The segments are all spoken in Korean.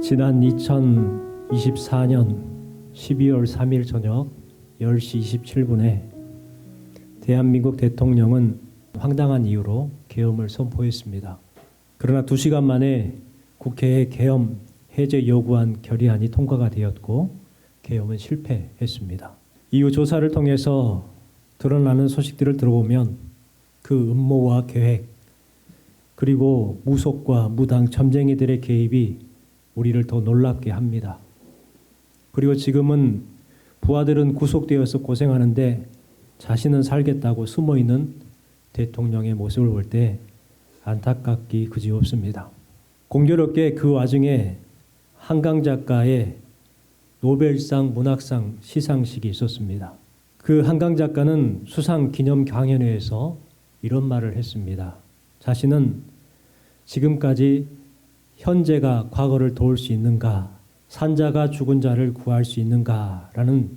지난 2024년 12월 3일 저녁 10시 27분에 대한민국 대통령은 황당한 이유로 계엄을 선포했습니다. 그러나 2시간 만에 국회에 계엄 해제 요구안 결의안이 통과가 되었고 계엄은 실패했습니다. 이후 조사를 통해서 드러나는 소식들을 들어보면 그 음모와 계획 그리고 무속과 무당 점쟁이들의 개입이 우리를 더 놀랍게 합니다. 그리고 지금은 부하들은 구속되어서 고생하는데 자신은 살겠다고 숨어있는 대통령의 모습을 볼 때 안타깝기 그지없습니다. 공교롭게 그 와중에 한강 작가의 노벨상 문학상 시상식이 있었습니다. 그 한강 작가는 수상 기념 강연회에서 이런 말을 했습니다. 자신은 지금까지 현재가 과거를 도울 수 있는가, 산자가 죽은 자를 구할 수 있는가라는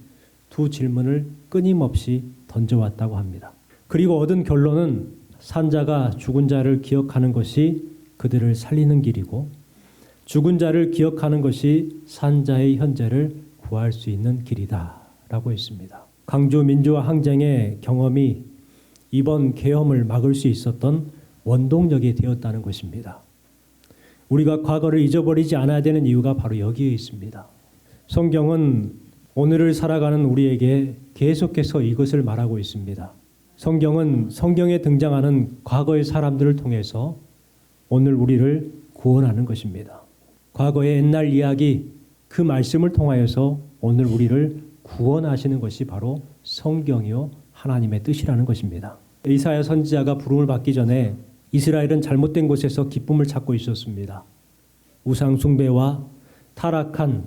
두 질문을 끊임없이 던져왔다고 합니다. 그리고 얻은 결론은 산자가 죽은 자를 기억하는 것이 그들을 살리는 길이고 죽은 자를 기억하는 것이 산자의 현재를 구할 수 있는 길이다 라고 했습니다. 광주 민주화 항쟁의 경험이 이번 계엄을 막을 수 있었던 원동력이 되었다는 것입니다. 우리가 과거를 잊어버리지 않아야 되는 이유가 바로 여기에 있습니다. 성경은 오늘을 살아가는 우리에게 계속해서 이것을 말하고 있습니다. 성경은 성경에 등장하는 과거의 사람들을 통해서 오늘 우리를 구원하는 것입니다. 과거의 옛날 이야기 그 말씀을 통하여서 오늘 우리를 구원하시는 것이 바로 성경이요 하나님의 뜻이라는 것입니다. 이사야 선지자가 부름을 받기 전에 이스라엘은 잘못된 곳에서 기쁨을 찾고 있었습니다. 우상 숭배와 타락한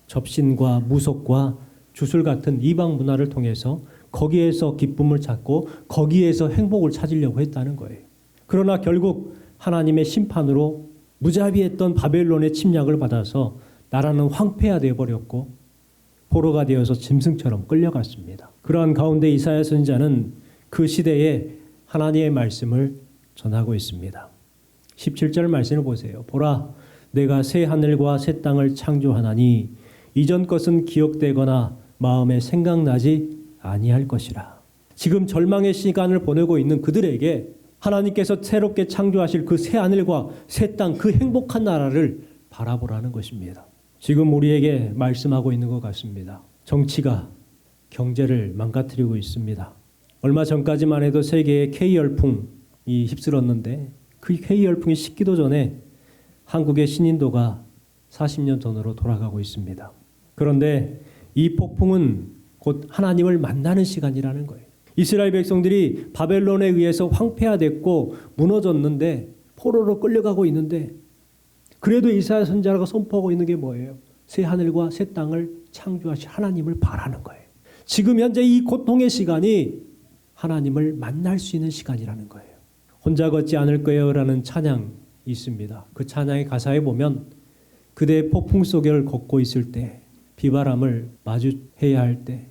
접신과 무속과 주술 같은 이방 문화를 통해서 거기에서 기쁨을 찾고 거기에서 행복을 찾으려고 했다는 거예요. 그러나 결국 하나님의 심판으로 무자비했던 바벨론의 침략을 받아서 나라는 황폐화되어 버렸고 포로가 되어서 짐승처럼 끌려갔습니다. 그러한 가운데 이사야 선지자는 그 시대에 하나님의 말씀을 전하고 있습니다. 17절 말씀을 보세요. 보라, 내가 새 하늘과 새 땅을 창조하나니 이전 것은 기억되거나 마음에 생각나지 아니할 것이라. 지금 절망의 시간을 보내고 있는 그들에게 하나님께서 새롭게 창조하실 그 새 하늘과 새 땅, 그 행복한 나라를 바라보라는 것입니다. 지금 우리에게 말씀하고 있는 것 같습니다. 정치가 경제를 망가뜨리고 있습니다. 얼마 전까지만 해도 세계의 K열풍이 휩쓸었는데 그 K열풍이 식기도 전에 한국의 신인도가 40년 전으로 돌아가고 있습니다. 그런데 이 폭풍은 곧 하나님을 만나는 시간이라는 거예요. 이스라엘 백성들이 바벨론에 의해서 황폐화됐고 무너졌는데 포로로 끌려가고 있는데 그래도 이사야 선지자가 선포하고 있는 게 뭐예요? 새 하늘과 새 땅을 창조하신 하나님을 바라는 거예요. 지금 현재 이 고통의 시간이 하나님을 만날 수 있는 시간이라는 거예요. 혼자 걷지 않을 거예요 라는 찬양이 있습니다. 그 찬양의 가사에 보면 그대 폭풍 속을 걷고 있을 때 비바람을 마주해야 할 때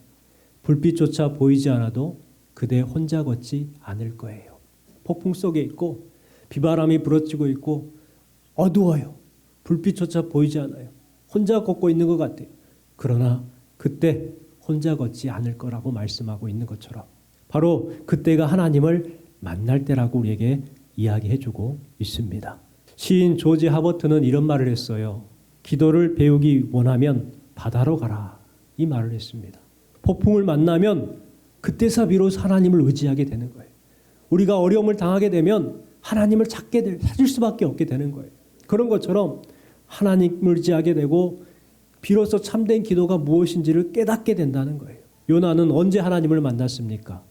불빛조차 보이지 않아도 그대 혼자 걷지 않을 거예요. 폭풍 속에 있고 비바람이 불어치고 있고 어두워요. 불빛조차 보이지 않아요. 혼자 걷고 있는 것 같아요. 그러나 그때 혼자 걷지 않을 거라고 말씀하고 있는 것처럼 바로 그때가 하나님을 만날 때라고 우리에게 이야기해주고 있습니다. 시인 조지 하버트는 이런 말을 했어요. 기도를 배우기 원하면 바다로 가라. 이 말을 했습니다. 폭풍을 만나면 그때서 비로소 하나님을 의지하게 되는 거예요. 우리가 어려움을 당하게 되면 하나님을 찾을 수밖에 없게 되는 거예요. 그런 것처럼 하나님을 의지하게 되고 비로소 참된 기도가 무엇인지를 깨닫게 된다는 거예요. 요나는 언제 하나님을 만났습니까?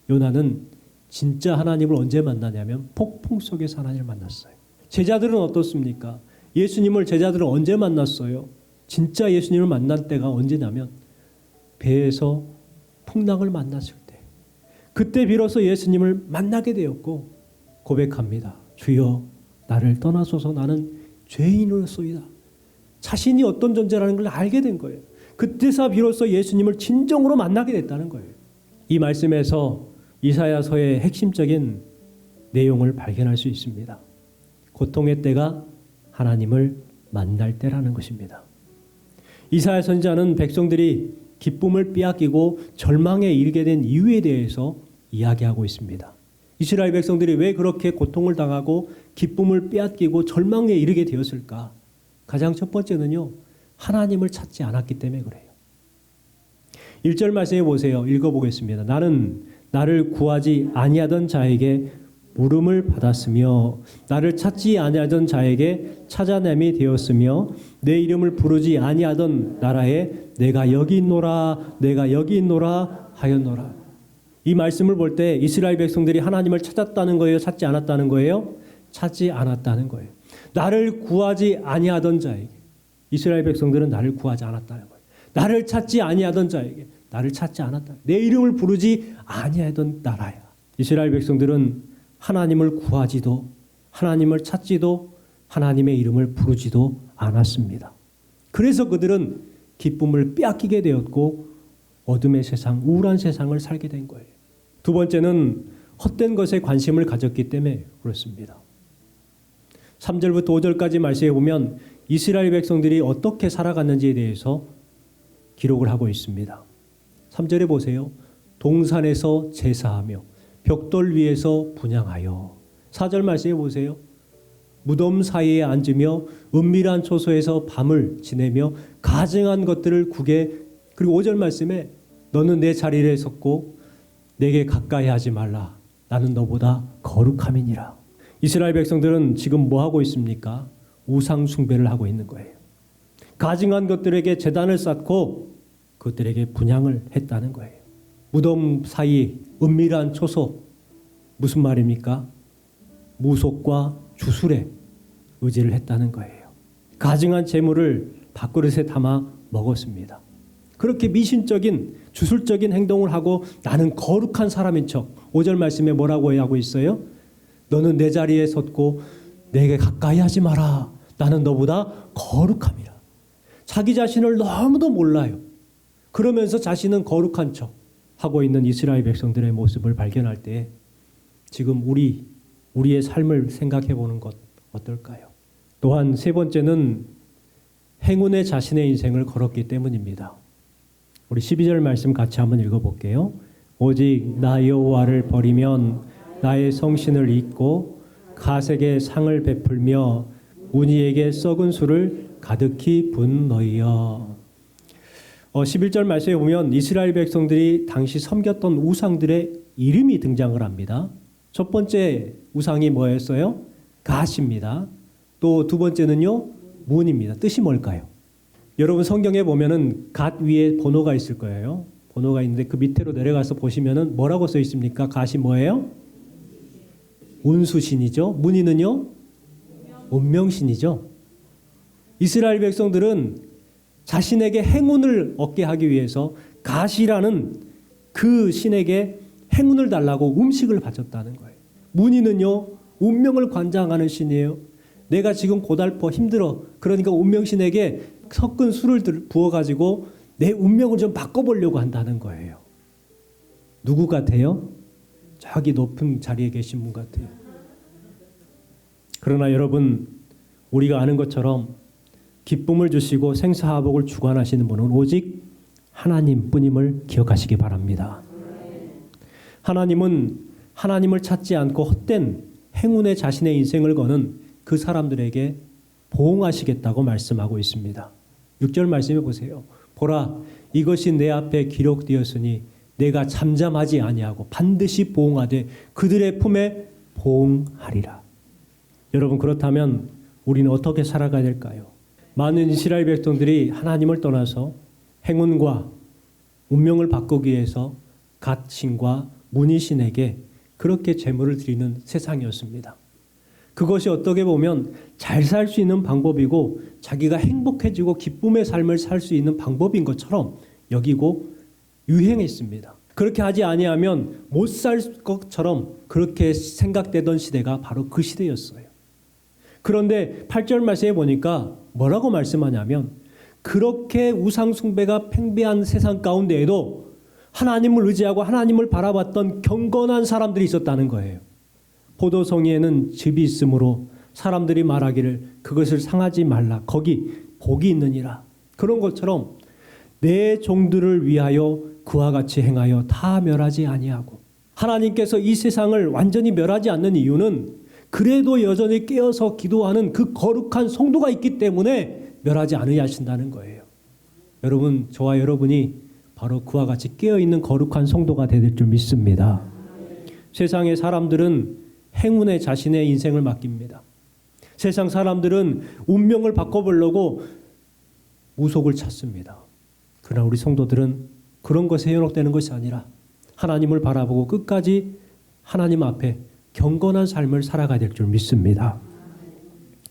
요나는 진짜 하나님을 언제 만나냐면 폭풍 속에서 하나님을 만났어요. 제자들은 어떻습니까? 예수님을 제자들은 언제 만났어요? 진짜 예수님을 만날 때가 언제냐면 배에서 풍랑을 만났을 때 그때 비로소 예수님을 만나게 되었고 고백합니다. 주여 나를 떠나소서 나는 죄인으로소이다. 자신이 어떤 존재라는 걸 알게 된 거예요. 그때서 비로소 예수님을 진정으로 만나게 됐다는 거예요. 이 말씀에서 이사야서의 핵심적인 내용을 발견할 수 있습니다. 고통의 때가 하나님을 만날 때라는 것입니다. 이사야 선지자는 백성들이 기쁨을 빼앗기고 절망에 이르게 된 이유에 대해서 이야기하고 있습니다. 이스라엘 백성들이 왜 그렇게 고통을 당하고 기쁨을 빼앗기고 절망에 이르게 되었을까? 가장 첫 번째는요, 하나님을 찾지 않았기 때문에 그래요. 1절 말씀해 보세요. 읽어보겠습니다. 나는 나를 구하지 아니하던 자에게 물음을 받았으며 나를 찾지 아니하던 자에게 찾아냄이 되었으며 내 이름을 부르지 아니하던 나라에 내가 여기 있노라 내가 여기 있노라 하였노라. 이 말씀을 볼 때 이스라엘 백성들이 하나님을 찾았다는 거예요? 찾지 않았다는 거예요? 찾지 않았다는 거예요. 나를 구하지 아니하던 자에게, 이스라엘 백성들은 나를 구하지 않았다는 거예요. 나를 찾지 아니하던 자에게, 나를 찾지 않았다. 내 이름을 부르지 아니하던 나라야. 이스라엘 백성들은 하나님을 구하지도 하나님을 찾지도 하나님의 이름을 부르지도 않았습니다. 그래서 그들은 기쁨을 빼앗기게 되었고 어둠의 세상, 우울한 세상을 살게 된 거예요. 두 번째는 헛된 것에 관심을 가졌기 때문에 그렇습니다. 3절부터 5절까지 말씀해 보면 이스라엘 백성들이 어떻게 살아갔는지에 대해서 기록을 하고 있습니다. 3절에 보세요. 동산에서 제사하며 벽돌 위에서 분향하여. 4절 말씀해 보세요. 무덤 사이에 앉으며 은밀한 초소에서 밤을 지내며 가증한 것들을 구게. 그리고 5절 말씀에 너는 내 자리에 섰고 내게 가까이 하지 말라. 나는 너보다 거룩함이니라. 이스라엘 백성들은 지금 뭐 하고 있습니까? 우상 숭배를 하고 있는 거예요. 가증한 것들에게 제단을 쌓고 그들에게 분향을 했다는 거예요. 무덤 사이 은밀한 초소, 무슨 말입니까? 무속과 주술에 의지를 했다는 거예요. 가증한 재물을 밥그릇에 담아 먹었습니다. 그렇게 미신적인 주술적인 행동을 하고 나는 거룩한 사람인 척. 5절 말씀에 뭐라고 하고 있어요? 너는 내 자리에 섰고 내게 가까이 하지 마라. 나는 너보다 거룩함이라. 자기 자신을 너무도 몰라요. 그러면서 자신은 거룩한 척 하고 있는 이스라엘 백성들의 모습을 발견할 때 지금 우리의 삶을 생각해 보는 것 어떨까요? 또한 세 번째는 행운의 자신의 인생을 걸었기 때문입니다. 우리 12절 말씀 같이 한번 읽어볼게요. 오직 나 여호와를 버리면 나의 성신을 잊고 가색에 상을 베풀며 문희에게 썩은 술을 가득히 분 너희여. 11절 말씀에 보면 이스라엘 백성들이 당시 섬겼던 우상들의 이름이 등장을 합니다. 첫 번째 우상이 뭐였어요? 갓입니다. 또 두 번째는요, 문입니다. 뜻이 뭘까요? 여러분 성경에 보면은 갓 위에 번호가 있을 거예요. 번호가 있는데 그 밑으로 내려가서 보시면은 뭐라고 써 있습니까? 갓이 뭐예요? 운수신이죠. 문의는요? 운명신이죠. 이스라엘 백성들은 자신에게 행운을 얻게 하기 위해서 갓이라는 그 신에게 행운을 달라고 음식을 바쳤다는 거예요. 문의는요, 운명을 관장하는 신이에요. 내가 지금 고달퍼 힘들어. 그러니까 운명신에게 섞은 술을 부어가지고 내 운명을 좀 바꿔보려고 한다는 거예요. 누구 같아요? 저기 높은 자리에 계신 분 같아요. 그러나 여러분, 우리가 아는 것처럼 기쁨을 주시고 생사화복을 주관하시는 분은 오직 하나님뿐임을 기억하시기 바랍니다. 하나님은 하나님을 찾지 않고 헛된 행운의 자신의 인생을 거는 그 사람들에게 보응하시겠다고 말씀하고 있습니다. 6절 말씀해 보세요. 보라, 이것이 내 앞에 기록되었으니 내가 잠잠하지 아니하고 반드시 보응하되 그들의 품에 보응하리라. 여러분, 그렇다면 우리는 어떻게 살아가야 될까요? 많은 이스라엘 백성들이 하나님을 떠나서 행운과 운명을 바꾸기 위해서 갓신과 문희신에게 그렇게 제물을 드리는 세상이었습니다. 그것이 어떻게 보면 잘 살 수 있는 방법이고 자기가 행복해지고 기쁨의 삶을 살 수 있는 방법인 것처럼 여기고 유행했습니다. 그렇게 하지 아니하면 못 살 것처럼 그렇게 생각되던 시대가 바로 그 시대였어요. 그런데 8절 말씀에 보니까 뭐라고 말씀하냐면 그렇게 우상 숭배가 팽배한 세상 가운데에도 하나님을 의지하고 하나님을 바라봤던 경건한 사람들이 있었다는 거예요. 포도송이에는 즙이 있으므로 사람들이 말하기를 그 그것을 상하지 말라. 거기 복이 있느니라. 그런 것처럼 내 종들을 위하여 그와 같이 행하여 다 멸하지 아니하고, 하나님께서 이 세상을 완전히 멸하지 않는 이유는 그래도 여전히 깨어서 기도하는 그 거룩한 성도가 있기 때문에 멸하지 않으신다는 거예요. 여러분, 저와 여러분이 바로 그와 같이 깨어있는 거룩한 성도가 될 줄 믿습니다. 세상의 사람들은 행운에 자신의 인생을 맡깁니다. 세상 사람들은 운명을 바꿔보려고 무속을 찾습니다. 그러나 우리 성도들은 그런 것에 현혹되는 것이 아니라 하나님을 바라보고 끝까지 하나님 앞에 경건한 삶을 살아가야 될 줄 믿습니다.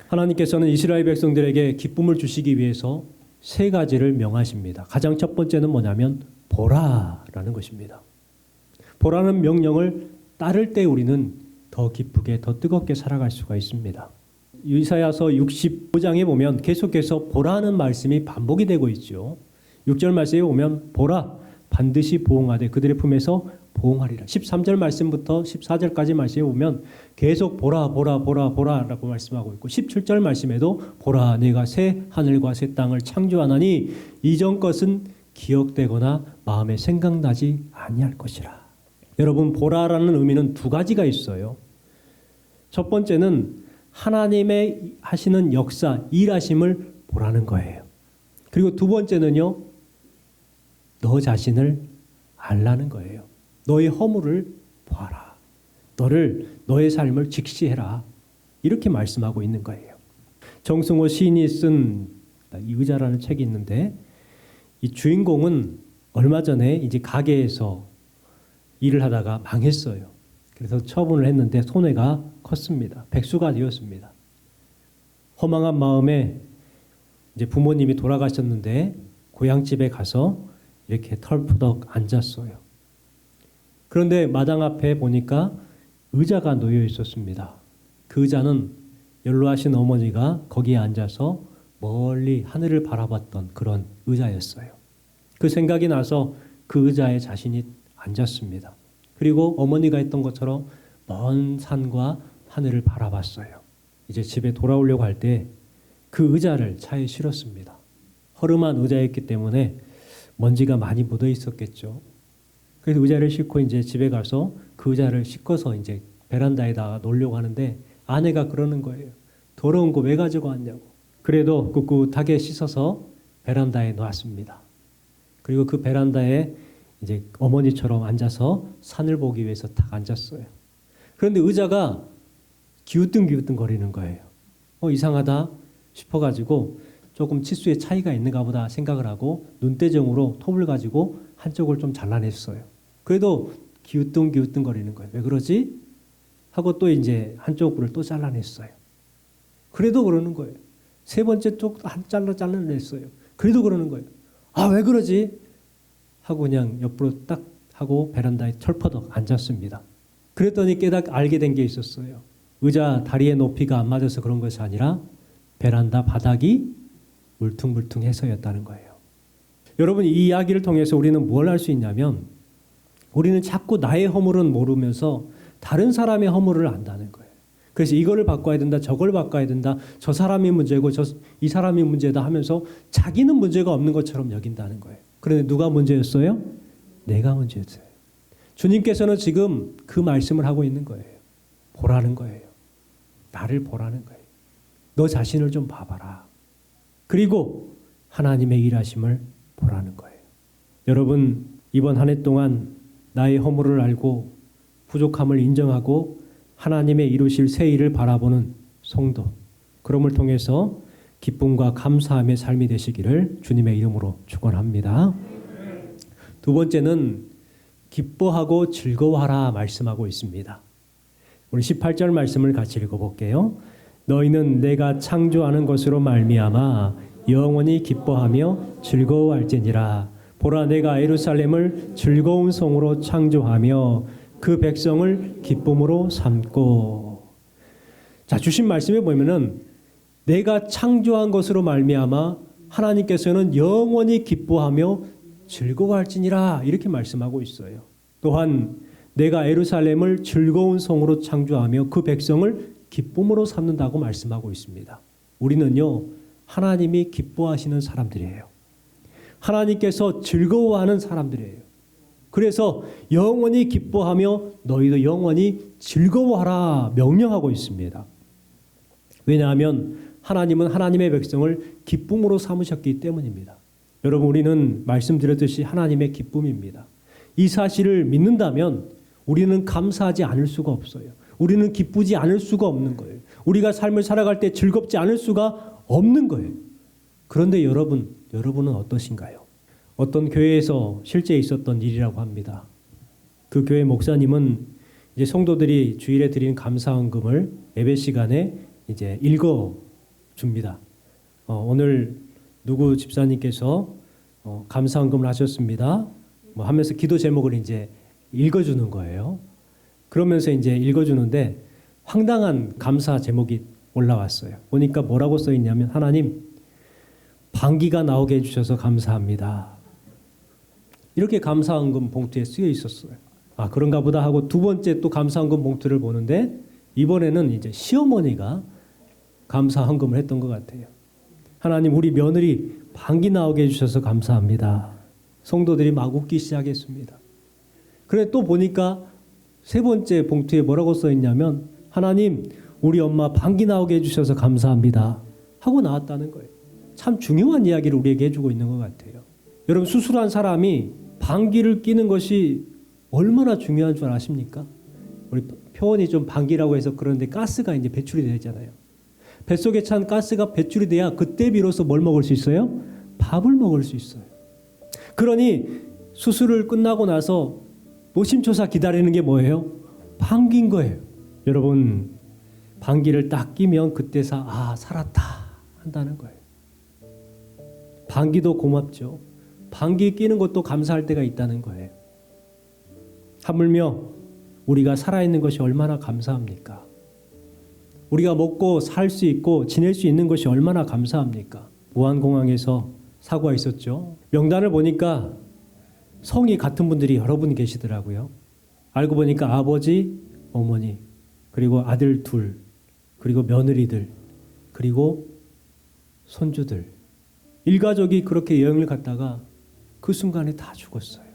하나님께서는 이스라엘 백성들에게 기쁨을 주시기 위해서 세 가지를 명하십니다. 가장 첫 번째는 뭐냐면 보라라는 것입니다. 보라는 명령을 따를 때 우리는 더 기쁘게 더 뜨겁게 살아갈 수가 있습니다. 이사야서 65장에 보면 계속해서 보라는 말씀이 반복이 되고 있죠. 6절 말씀에 보면 보라 반드시 보응하되 그들의 품에서 보응하리라. 13절 말씀부터 14절까지 말씀에 보면 계속 보라 보라 보라 보라라고 말씀하고 있고, 17절 말씀에도 보라 내가 새 하늘과 새 땅을 창조하나니 이전 것은 기억되거나 마음에 생각나지 아니할 것이라. 여러분, 보라라는 의미는 두 가지가 있어요. 첫 번째는 하나님의 하시는 역사, 일하심을 보라는 거예요. 그리고 두 번째는요, 너 자신을 알라는 거예요. 너의 허물을 보아라. 너의 삶을 직시해라. 이렇게 말씀하고 있는 거예요. 정승호 시인이 쓴 이 의자라는 책이 있는데, 이 주인공은 얼마 전에 이제 가게에서 일을 하다가 망했어요. 그래서 처분을 했는데 손해가 컸습니다. 백수가 되었습니다. 허망한 마음에 이제 부모님이 돌아가셨는데 고향집에 가서 이렇게 털푸덕 앉았어요. 그런데 마당 앞에 보니까 의자가 놓여 있었습니다. 그 의자는 연로하신 어머니가 거기에 앉아서 멀리 하늘을 바라봤던 그런 의자였어요. 그 생각이 나서 그 의자에 자신이 앉았습니다. 그리고 어머니가 했던 것처럼 먼 산과 하늘을 바라봤어요. 이제 집에 돌아오려고 할 때 그 의자를 차에 실었습니다. 허름한 의자였기 때문에 먼지가 많이 묻어 있었겠죠. 그래서 의자를 싣고 이제 집에 가서 그 의자를 싣고서 이제 베란다에다가 놓으려고 하는데 아내가 그러는 거예요. 더러운 거 왜 가지고 왔냐고. 그래도 꿋꿋하게 씻어서 베란다에 놓았습니다. 그리고 그 베란다에 이제 어머니처럼 앉아서 산을 보기 위해서 딱 앉았어요. 그런데 의자가 기우뚱기우뚱 거리는 거예요. 이상하다 싶어가지고 조금 치수에 차이가 있는가 보다 생각을 하고 눈대중으로 톱을 가지고 한쪽을 좀 잘라냈어요. 그래도 기우뚱기우뚱 거리는 거예요. 왜 그러지? 하고 또 이제 한쪽을 또 잘라냈어요. 그래도 그러는 거예요. 세 번째 쪽 잘라냈어요. 그래도 그러는 거예요. 아, 왜 그러지? 하고 그냥 옆으로 딱 하고 베란다에 철퍼덕 앉았습니다. 그랬더니 알게 된 게 있었어요. 의자 다리의 높이가 안 맞아서 그런 것이 아니라 베란다 바닥이 울퉁불퉁해서였다는 거예요. 여러분, 이 이야기를 통해서 우리는 뭘 할 수 있냐면 우리는 자꾸 나의 허물은 모르면서 다른 사람의 허물을 안다는 거예요. 그래서 이거를 바꿔야 된다, 저걸 바꿔야 된다, 저 사람이 문제고 이 사람이 문제다 하면서 자기는 문제가 없는 것처럼 여긴다는 거예요. 그런데 누가 문제였어요? 내가 문제였어요. 주님께서는 지금 그 말씀을 하고 있는 거예요. 보라는 거예요. 나를 보라는 거예요. 너 자신을 좀 봐봐라. 그리고 하나님의 일하심을 보라는 거예요. 여러분, 이번 한 해 동안 나의 허물을 알고 부족함을 인정하고 하나님의 이루실 새 일을 바라보는 성도, 그럼을 통해서 기쁨과 감사함의 삶이 되시기를 주님의 이름으로 축원합니다. 두 번째는 기뻐하고 즐거워하라 말씀하고 있습니다. 우리 18절 말씀을 같이 읽어볼게요. 너희는 내가 창조하는 것으로 말미암아 영원히 기뻐하며 즐거워할지니라. 보라, 내가 예루살렘을 즐거운 성으로 창조하며 그 백성을 기쁨으로 삼고. 자, 주신 말씀에 보면은 내가 창조한 것으로 말미암아 하나님께서는 영원히 기뻐하며 즐거워할지니라 이렇게 말씀하고 있어요. 또한 내가 예루살렘을 즐거운 성으로 창조하며 그 백성을 기쁨으로 삼는다고 말씀하고 있습니다. 우리는요, 하나님이 기뻐하시는 사람들이에요. 하나님께서 즐거워하는 사람들이에요. 그래서 영원히 기뻐하며 너희도 영원히 즐거워하라 명령하고 있습니다. 왜냐하면 하나님은 하나님의 백성을 기쁨으로 삼으셨기 때문입니다. 여러분, 우리는 말씀드렸듯이 하나님의 기쁨입니다. 이 사실을 믿는다면 우리는 감사하지 않을 수가 없어요. 우리는 기쁘지 않을 수가 없는 거예요. 우리가 삶을 살아갈 때 즐겁지 않을 수가 없는 거예요. 그런데 여러분은 어떠신가요? 어떤 교회에서 실제 있었던 일이라고 합니다. 그 교회 목사님은 이제 성도들이 주일에 드린 감사헌금을 예배 시간에 이제 읽어 줍니다. 오늘 누구 집사님께서 감사헌금을 하셨습니다. 뭐 하면서 기도 제목을 이제 읽어주는 거예요. 그러면서 이제 읽어주는데 황당한 감사 제목이 올라왔어요. 보니까 뭐라고 써 있냐면, 하나님, 방귀가 나오게 해주셔서 감사합니다. 이렇게 감사헌금 봉투에 쓰여 있었어요. 아, 그런가 보다 하고 두 번째 또 감사헌금 봉투를 보는데 이번에는 이제 시어머니가 감사헌금을 했던 것 같아요. 하나님, 우리 며느리 방귀 나오게 해주셔서 감사합니다. 성도들이 막 웃기 시작했습니다. 그래 또 보니까 세 번째 봉투에 뭐라고 써 있냐면, 하나님, 우리 엄마 방귀 나오게 해주셔서 감사합니다 하고 나왔다는 거예요. 참 중요한 이야기를 우리에게 해주고 있는 것 같아요. 여러분, 수술한 사람이 방귀를 뀌는 것이 얼마나 중요한 줄 아십니까? 우리 표현이 좀 방귀라고 해서 그런데 가스가 이제 배출이 되잖아요. 뱃속에 찬 가스가 배출이 돼야 그때 비로소 뭘 먹을 수 있어요? 밥을 먹을 수 있어요. 그러니 수술을 끝나고 나서 노심초사 기다리는 게 뭐예요? 방귀인 거예요. 여러분, 방귀를 딱 끼면 그때서 살았다 한다는 거예요. 방귀도 고맙죠. 방귀 끼는 것도 감사할 때가 있다는 거예요. 하물며 우리가 살아있는 것이 얼마나 감사합니까? 우리가 먹고 살 수 있고 지낼 수 있는 것이 얼마나 감사합니까? 무안공항에서 사고가 있었죠. 명단을 보니까 성이 같은 분들이 여러 분 계시더라고요. 알고 보니까 아버지, 어머니, 그리고 아들 둘, 그리고 며느리들, 그리고 손주들, 일가족이 그렇게 여행을 갔다가 그 순간에 다 죽었어요.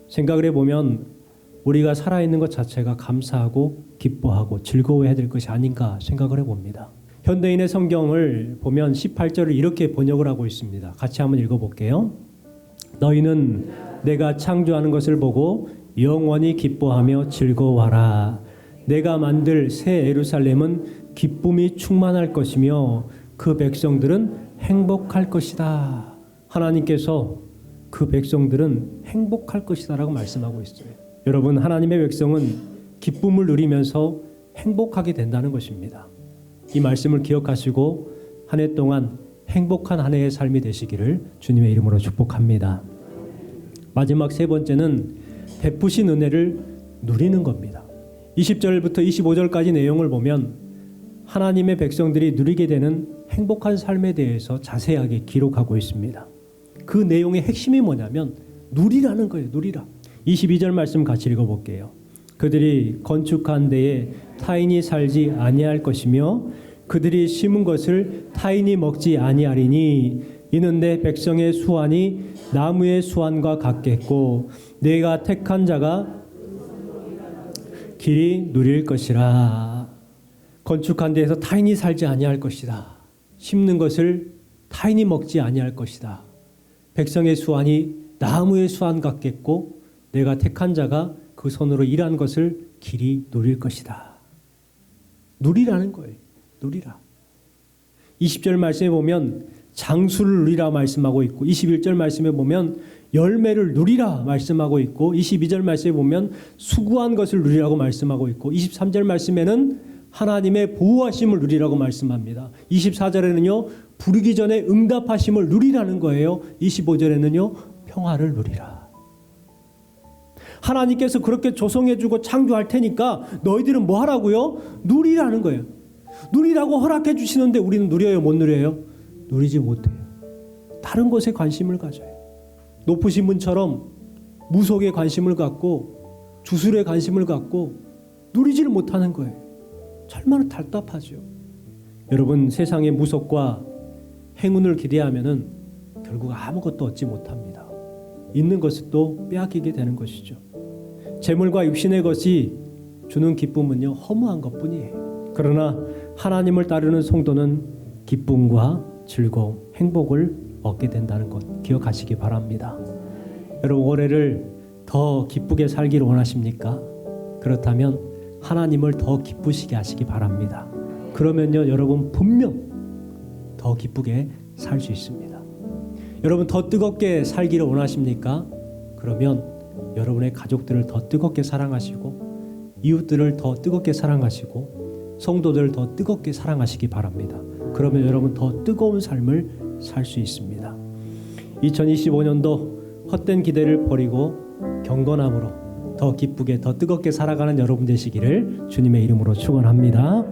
생각을 해보면 우리가 살아있는 것 자체가 감사하고 기뻐하고 즐거워해야 될 것이 아닌가 생각을 해봅니다. 현대인의 성경을 보면 18절을 이렇게 번역을 하고 있습니다. 같이 한번 읽어볼게요. 너희는 내가 창조하는 것을 보고 영원히 기뻐하며 즐거워하라. 내가 만들 새 예루살렘은 기쁨이 충만할 것이며 그 백성들은 행복할 것이다. 하나님께서 그 백성들은 행복할 것이다 라고 말씀하고 있어요. 여러분, 하나님의 백성은 기쁨을 누리면서 행복하게 된다는 것입니다. 이 말씀을 기억하시고 한 해 동안 행복한 한 해의 삶이 되시기를 주님의 이름으로 축복합니다. 마지막 세 번째는 베푸신 은혜를 누리는 겁니다. 20절부터 25절까지 내용을 보면 하나님의 백성들이 누리게 되는 행복한 삶에 대해서 자세하게 기록하고 있습니다. 그 내용의 핵심이 뭐냐면 누리라는 거예요. 누리라. 22절 말씀 같이 읽어볼게요. 그들이 건축한 데에 타인이 살지 아니할 것이며 그들이 심은 것을 타인이 먹지 아니하리니 이는 내 백성의 수완이 나무의 수완과 같겠고 내가 택한 자가 길이 누릴 것이라. 건축한 데에서 타인이 살지 아니할 것이다. 심는 것을 타인이 먹지 아니할 것이다. 백성의 수완이 나무의 수완 같겠고 내가 택한 자가 그 손으로 일한 것을 길이 누릴 것이다. 누리라는 거예요. 누리라. 20절 말씀에 보면 장수를 누리라 말씀하고 있고 21절 말씀에 보면 열매를 누리라 말씀하고 있고 22절 말씀에 보면 수고한 것을 누리라고 말씀하고 있고 23절 말씀에는 하나님의 보호하심을 누리라고 말씀합니다. 24절에는요 부르기 전에 응답하심을 누리라는 거예요. 25절에는요 평화를 누리라. 하나님께서 그렇게 조성해주고 창조할 테니까 너희들은 뭐 하라고요? 누리라는 거예요. 누리라고 허락해 주시는데 우리는 누려요? 못 누려요? 누리지 못해요. 다른 것에 관심을 가져요. 높으신 분처럼 무속에 관심을 갖고 주술에 관심을 갖고 누리지를 못하는 거예요. 얼마나 답답하죠. 여러분, 세상의 무속과 행운을 기대하면은 결국 아무것도 얻지 못합니다. 있는 것을 또 빼앗기게 되는 것이죠. 재물과 육신의 것이 주는 기쁨은요, 허무한 것뿐이에요. 그러나 하나님을 따르는 성도는 기쁨과 즐거움, 행복을 얻게 된다는 것 기억하시기 바랍니다. 여러분, 올해를 더 기쁘게 살기를 원하십니까? 그렇다면 하나님을 더 기쁘시게 하시기 바랍니다. 그러면요, 여러분 분명 더 기쁘게 살 수 있습니다. 여러분, 더 뜨겁게 살기를 원하십니까? 그러면 여러분의 가족들을 더 뜨겁게 사랑하시고 이웃들을 더 뜨겁게 사랑하시고 성도들을 더 뜨겁게 사랑하시기 바랍니다. 그러면 여러분 더 뜨거운 삶을 살 수 있습니다. 2025년도 헛된 기대를 버리고 경건함으로 더 기쁘게 더 뜨겁게 살아가는 여러분 되시기를 주님의 이름으로 축원합니다.